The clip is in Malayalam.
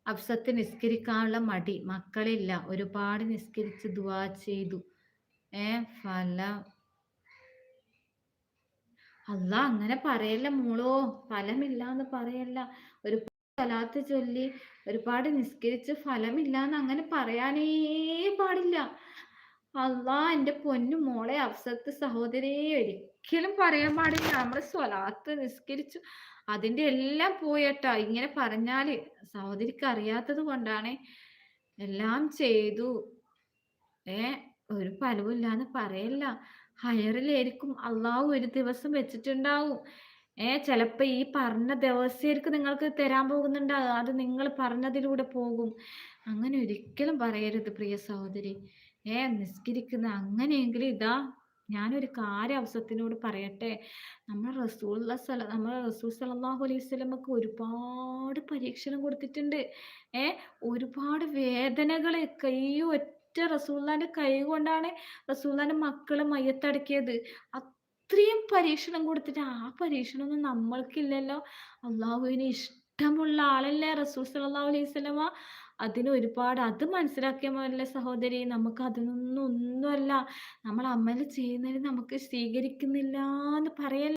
അഫ്സത്ത് നിസ്കരിക്കാനുള്ള മടി മക്കളില്ല. ഒരുപാട് നിസ്കരിച്ച് ദുആ ചെയ്തു. ഫലം അള്ളാ അങ്ങനെ പറയല്ല മോളോ. ഫലമില്ലാന്ന് പറയല്ല. ഒരു സ്വലാത്ത് ചൊല്ലി ഒരുപാട് നിസ്കരിച്ച് ഫലമില്ലാന്ന് അങ്ങനെ പറയാനേ പാടില്ല. അള്ളാ എന്റെ പൊന്നു മോളെ അഫ്സത്ത് സഹോദരിയെ ഒരിക്കലും പറയാൻ പാടില്ല. നമ്മള് സ്വലാത്ത് നിസ്കരിച്ചു അതിന്റെ എല്ലാം പോയട്ടാ. ഇങ്ങനെ പറഞ്ഞാല് സഹോദരിക്ക് അറിയാത്തത് കൊണ്ടാണ്. എല്ലാം ചെയ്തു. ഏ ഒരു ഫലവും ഇല്ലാന്ന് പറയല്ല. ഹയറിലായിരിക്കും അള്ളാഹു ഒരു ദിവസം വെച്ചിട്ടുണ്ടാവും. ചിലപ്പോ ഈ പറഞ്ഞ ദിവസമായിരിക്കും നിങ്ങൾക്ക് തരാൻ പോകുന്നുണ്ടാവുക. അത് നിങ്ങൾ പറഞ്ഞതിലൂടെ പോകും. അങ്ങനെ ഒരിക്കലും പറയരുത് പ്രിയ സഹോദരി. നിസ്കരിക്കുന്ന അങ്ങനെയെങ്കിലും ഇതാ ഞാനൊരു കാര്യം അവസരത്തിനോട് പറയട്ടെ. നമ്മുടെ റസൂൽ സല്ലല്ലാഹു അലൈഹി വസല്ലമക്ക് ഒരുപാട് പരീക്ഷണം കൊടുത്തിട്ടുണ്ട്. ഏ ഒരുപാട് വേദനകള് ഒറ്റ റസൂലുള്ളാന്റെ കൈ കൊണ്ടാണ് റസൂലുള്ളാന്റെ മക്കള് മയ്യത്തടക്കിയത്. അത്രയും പരീക്ഷണം കൊടുത്തിട്ട് ആ പരീക്ഷണമൊന്നും നമ്മൾക്കില്ലല്ലോ. അള്ളാഹുവിന് ഇഷ്ടമുള്ള ആളല്ലേ റസൂൽ സല്ലല്ലാഹു അലൈഹി വസല്ലമ. അതിന് ഒരുപാട് അത് മനസ്സിലാക്കിയാൽ മതിയല്ലേ സഹോദരി. നമുക്ക് അതിനൊന്നും ഒന്നുമല്ല. നമ്മൾ അമല് ചെയ്യുന്നതിന് നമുക്ക് സ്വീകരിക്കുന്നില്ല എന്ന് പറയല്ല.